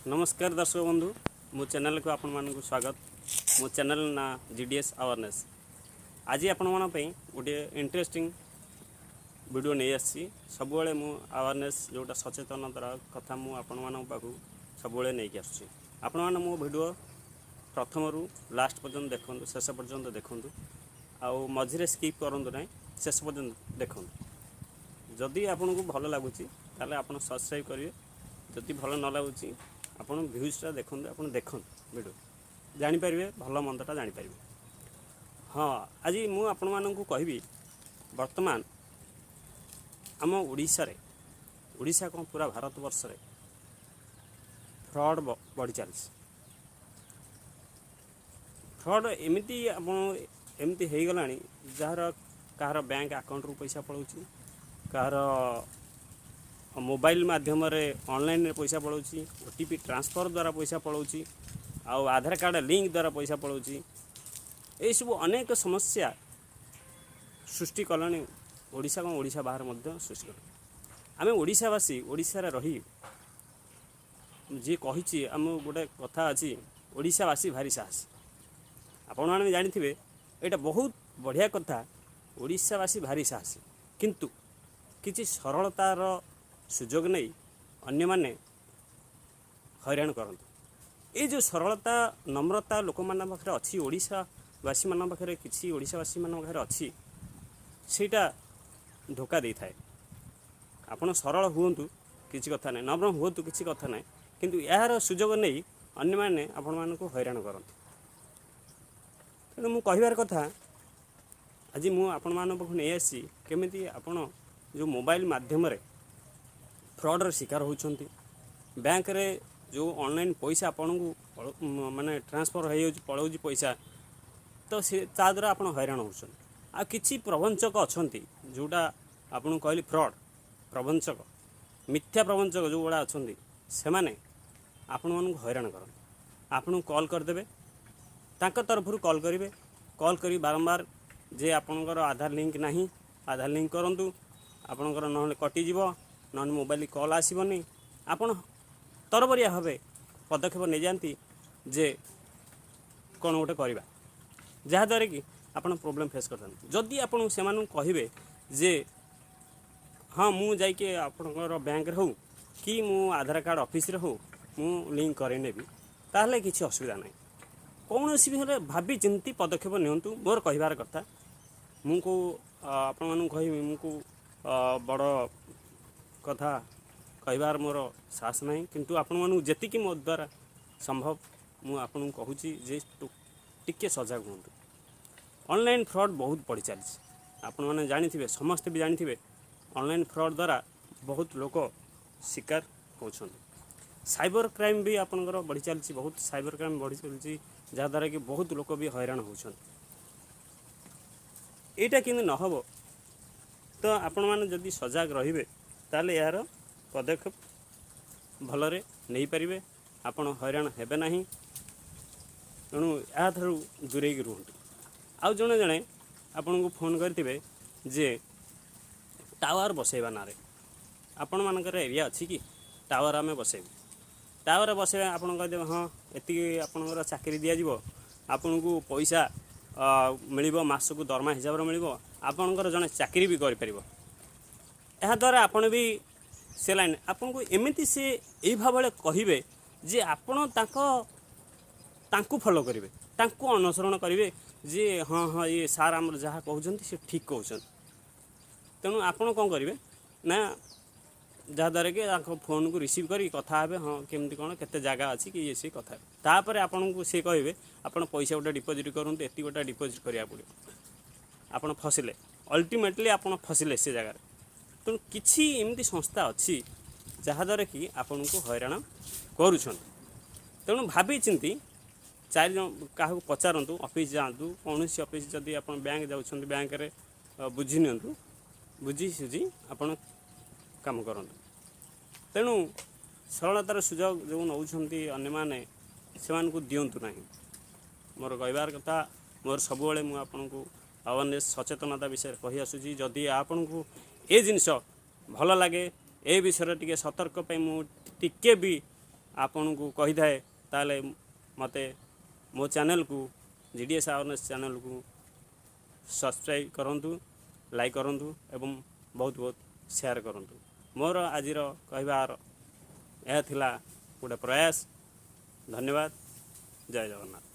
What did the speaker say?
नमस्कार दर्शक बंधु मो चैनल को आपण मानक स्वागत। मो चैनल ना जीडीएस अवेयरनेस। आज आपण मान पई गोटे इंटरेस्टिंग वीडियो नहीं आसी। सब मु अवेयरनेस जोटा सचेतनतार कथा मु आपण मान पाखु सब नहीं कि आसुची। आपण मान मो वीडियो प्रथम रु लास्ट पर्यंत देखंतु, शेष पर्यंत देखंतु, आउ मझिरे स्किप करंतु नहीं, शेष पर्यंत देखंतु। जदि आपन को भल लागुची ताले आपण सब्सक्राइब करिवे, जदि भल न लागुची आपण व्यूजटा देखते आप देखते वीडियो जानीपारे भल मंदटा जानीपारे। हाँ, आज मुझे आपण मानक कहबी वर्तमान आम ओडिशा कौन पूरा भारत वर्ष रे फ्रॉड बढ़ी चली। फ्रॉड एमती एमती हो गला जार कहार बैंक अकाउंट रु पैसा पलाउची, कहार मोबाइल माध्यम ऑनलाइन पैसा पलाउची, ओटीपी ट्रांसफर द्वारा पैसा पलाउची, आधार कार्ड लिंक द्वारा पैसा पलाउची। ये सब अनेक समस्या सृष्टि कलानी ओडिशा को ओडिशा बाहर मध्य सृष्टि कर। आम ओडिशावासी ओडिशा रे रही जी कही आम गोटे कथा अच्छी ओडिशावासी भारी साहसी। आपण मैंने जानी यहाँ बहुत बढ़िया कथा, ओडिशावासी भारी साहसी किंतु किसी सरलतार सुजोग नहीं अन्य माने हैरान करते। ये जो सरलता नम्रता लोक मान पाखे अच्छी ओडिशावासी मान पाखे किसी ओडिशावासी मान पाखे अच्छी सेटा धोखा दे थाए। आपण सरल हुंतु किसी कथा नहीं, नम्र हुंतु किसी कथा नहीं, किंतु यार सुजोग नहीं अन्य माने आपण मानकु हैरान करते। तेणु मु कहिबार कथा आज मु आपण मान पाखु नहीं आसी केमिति आपण जो मोबाइल माध्यम रे फ्रॉडर शिकार होती। बैंक रे जो ऑनलाइन पैसा आपन को माने ट्रांसफर हो पलाऊँ पैसा तो से द्वारा आप हैरान होती। आ किछि प्रवंचक अच्छा जोटा आपन कहली फ्रॉड प्रवंचक मिथ्या प्रवंचक जो गुड़ा अच्छा से मैंने आपण मन हैरान कर आपन कॉल करदे तरफ कॉल करेंगे, कॉल कर बारंबार जे आपणकर आधार लिंक नहीं, आधार लिंक करूँ आपणकर ना कटिज ना मोबाइल कॉल आसबनी। आपड़ तरबरिया भाव पदक्षेप नहीं जाती जे कौन गोटे करवा जहाद्वारा कि आप प्रोब्लेम फेस करते। जदि आपन से कहे जे हाँ मुझे आपणकर बैंक हो कि मु आधार कार्ड ऑफिस रे हो मु लिंक करे नेबी ताहले किसी असुविधा नहीं। कौन सी भी भावी चिंती पदक्षेप नियंतु। मोर कहिबार कथा मुझको आपण कह मुझको बड़ कथा कहबार मोर साहस नहीं, किंतु आपण मानू जेतिकी मो द्वारा संभव मु आपन कहूँ जे टिके सजग हूँ। ऑनलाइन फ्रॉड बहुत बढ़ी चली। आपण मैंने जानी समस्ते भी जानी ऑनलाइन फ्रॉड द्वारा बहुत लोक शिकार होती। साइबर क्राइम भी आपंकर बढ़ी चली, बहुत साइबर क्राइम बढ़ी चली जहाद्वारा कि बहुत लोक भी हैरान होती। यहाँ कि नहब तो आपण मैंने जदि सजग रे ताले यार पदक्षेप भलरे नहीं पारे, आपण हैरान हेबे नहीं। तेणु या दूरे रुहतु। आउ जड़े जड़े आपण को फोन करते जे टावर बसैबा ना आपण मानकर एरिया अच्छी कि टावर आम बसैबू, टावर बसैबा आप कहते हाँ ये आपंकर चाकरी दिज्व आपन को पैसा मिल मास को दरमा हिसाब से मिल आपंकर जड़े चाकरी भी कर द्वारा आपण भी से लाइन आपन को एमती से यही भाव कहे जे आपण तांकु फॉलो करेंगे, तांकु अनुसरण करेंगे जे हाँ हाँ ये सार आमर जहाँ कहते से ठीक कहते। तेणु आपड़ कौन करेंगे ना जहाद्वारा कि फोन को रिसीव करी कथा हे हाँ केमती कौन केते जगह अच्छी कि ये सी कथा तापर आपन को सी कहे आप पैसा गोटे डिपोजिट करूँ एति गोटा डिपोजिट करा पड़ो आप फसिले अल्टीमेटली आप फसिले से जगार। तेणु किसी एमती संस्था अच्छी जहाद्वारा कि आपन को हैरान करुँच। तेणु भावी चिंती चार जन क्या पचारतु ऑफिस जातु कौन सी ऑफिस जदि आप बैंक जाऊँ बैंक रे बुझी नियंतु, बुझी सुझी आपन काम करंतु। तेणु सरलतार सुजोग जो नौ अन्य माने से दिंतु ना। मोर कहबार कथा मोर सब मुझे आपन को अवेयरनेस सचेतनता विषय कही आसूँ। जदि आपन को ये जिनस भल लगे ए विषय टिके सतर्क पे मु टिके भी ଆପଣଙ୍କୁ କହିଥାଏ ତାହେଲେ ମୋତେ ମୋ ଚ୍ୟାନେଲ୍କୁ GDS ଆୱାରନେସ୍ ଚ୍ୟାନେଲ୍କୁ ସବସ୍କ୍ରାଇବ୍ କରନ୍ତୁ, ଲାଇକ୍ କରନ୍ତୁ ଏବଂ ବହୁତ ବହୁତ ସେୟାର କରନ୍ତୁ। ମୋର ଆଜିର କହିବାର ଏହା ଥିଲା ଗୋଟେ ପ୍ରୟାସ। ଧନ୍ୟବାଦ। ଜୟ ଜଗନ୍ନାଥ।